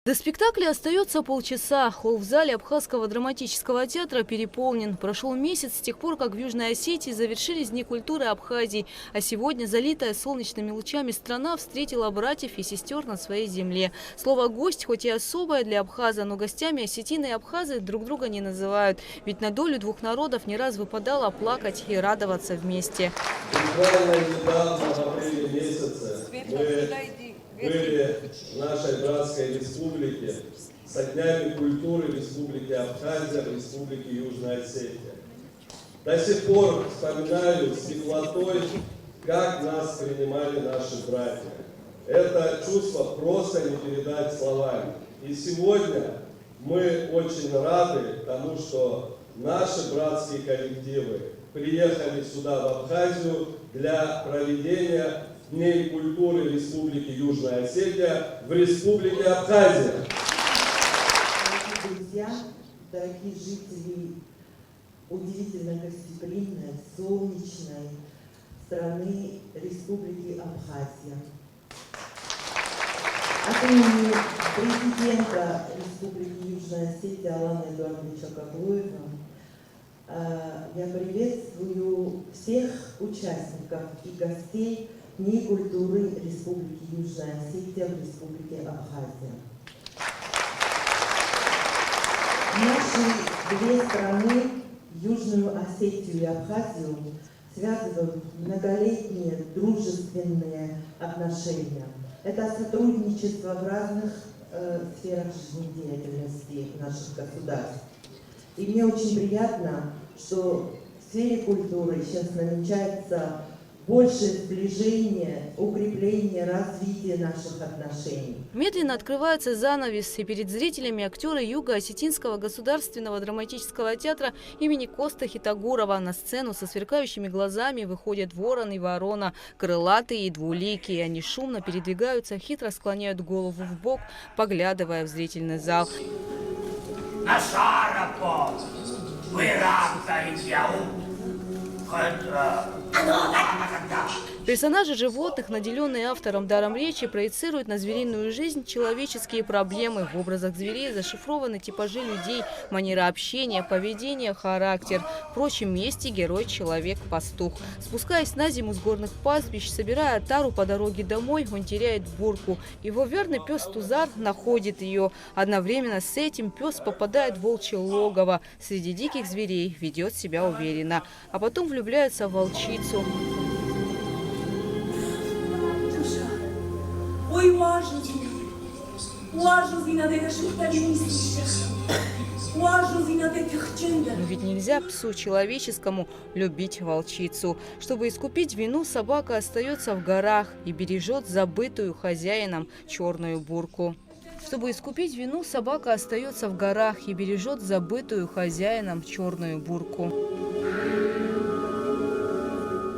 До спектакля остается полчаса. Холл в зале Абхазского драматического театра переполнен. Прошел месяц с тех пор, как в Южной Осетии завершились Дни культуры Абхазии. А сегодня, залитая солнечными лучами, страна встретила братьев и сестер на своей земле. Слово «гость» хоть и особое для абхаза, но гостями осетины и абхазы друг друга не называют. Ведь на долю двух народов не раз выпадало плакать и радоваться вместе. Буквально недавно, в апреле месяце, мы были в нашей братской республике со днями культуры Республики Абхазия, Республики Южная Осетия. До сих пор вспоминаю с теплотой, как нас принимали наши братья. Это чувство просто не передать словами. И сегодня мы очень рады тому, что наши братские коллективы приехали сюда, в Абхазию, для проведения Дней культуры Республики Южная Осетия в Республике Абхазия. Дорогие друзья, дорогие жители удивительно гостеприимной, солнечной страны Республики Абхазия. От имени президента Республики Южная Осетия Алана Эдуардовича Каблоева я приветствую всех участников и гостей Дней культуры Республики Южная Осетия в Республике Абхазия. Наши две страны, Южную Осетию и Абхазию, связывают многолетние дружественные отношения. Это сотрудничество в разных сферах жизнедеятельности наших государств. И мне очень приятно, что в сфере культуры сейчас намечается большее сближение, укрепление, развитие наших отношений. Медленно открывается занавес, и перед зрителями актеры Юго-Осетинского государственного драматического театра имени Коста Хитагурова. На сцену со сверкающими глазами выходят ворон и ворона, крылатые и двуликие. Они шумно передвигаются, хитро склоняют голову в бок, поглядывая в зрительный зал. Персонажи животных, наделенные автором даром речи, проецируют на звериную жизнь человеческие проблемы. В образах зверей зашифрованы типажи людей, манера общения, поведение, характер. Впрочем, есть и герой человек-пастух. Спускаясь на зиму с горных пастбищ, собирая тару по дороге домой, он теряет бурку. Его верный пес Тузар находит ее. Одновременно с этим пес попадает в волчье логово. Среди диких зверей ведет себя уверенно. А потом влюбляется в волчицу. Ой, важно вина Но ведь нельзя псу человеческому любить волчицу. Чтобы искупить вину, собака остается в горах и бережет забытую хозяином черную бурку. Чтобы искупить вину, собака остается в горах и бережет забытую хозяином черную бурку.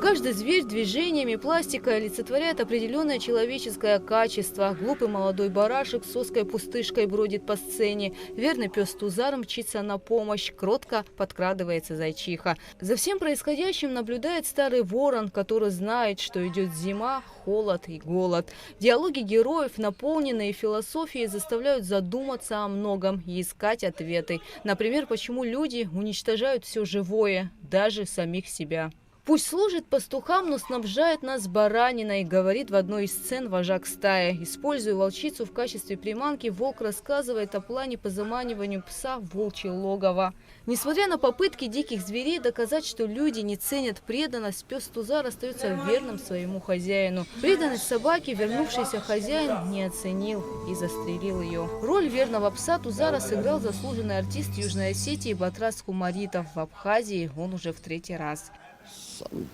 Каждый зверь движениями пластика олицетворяет определенное человеческое качество. Глупый молодой барашек с соской-пустышкой бродит по сцене. Верный пес Тузар мчится на помощь. Кротко подкрадывается зайчиха. За всем происходящим наблюдает старый ворон, который знает, что идет зима, холод и голод. Диалоги героев, наполненные философией, заставляют задуматься о многом и искать ответы. Например, почему люди уничтожают все живое, даже самих себя. Пусть служит пастухам, но снабжает нас бараниной, говорит в одной из сцен вожак стаи. Используя волчицу в качестве приманки, волк рассказывает о плане по заманиванию пса в волчье логово. Несмотря на попытки диких зверей доказать, что люди не ценят преданность, пес Тузар остается верным своему хозяину. Преданность собаки вернувшийся хозяин не оценил и застрелил ее. Роль верного пса Тузара сыграл заслуженный артист Южной Осетии Батрас Хумаритов. В Абхазии он уже в 3-й раз.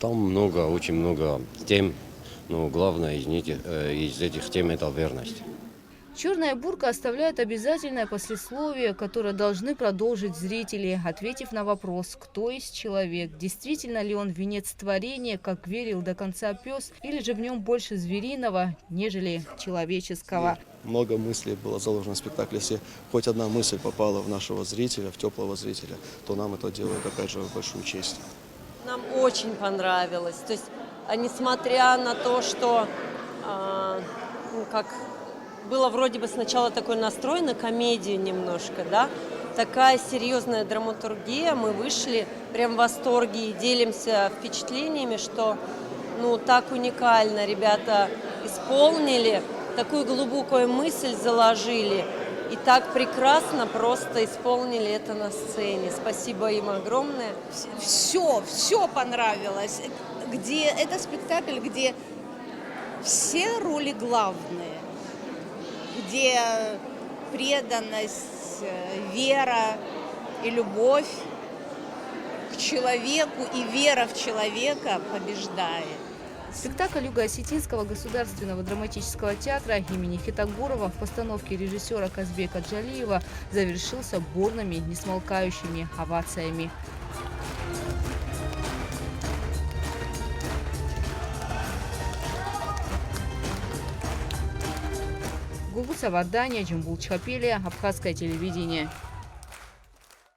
Там очень много тем, но главное из этих тем – это верность. Черная бурка оставляет обязательное послесловие, которое должны продолжить зрители, ответив на вопрос, кто есть человек, действительно ли он венец творения, как верил до конца пес, или же в нем больше звериного, нежели человеческого. Много мыслей было заложено в спектакле. Если хоть одна мысль попала в нашего зрителя, в теплого зрителя, то нам это делает, опять же, большую честь. Нам очень понравилось. То есть, несмотря на то, что было вроде бы сначала такой настрой на комедию немножко, да, такая серьезная драматургия, мы вышли прям в восторге и делимся впечатлениями, что, ну, так уникально ребята исполнили, такую глубокую мысль заложили и так прекрасно просто исполнили это на сцене. Спасибо им огромное. Все понравилось. Где это спектакль, где все роли главные, где преданность, вера и любовь к человеку и вера в человека побеждает. Спектакль Юго-Осетинского государственного драматического театра имени Хитагорова в постановке режиссера Казбека Джалиева завершился бурными, несмолкающими овациями. Гулбуса Вардания, Джамбул Чхапелия, Абхазское телевидение.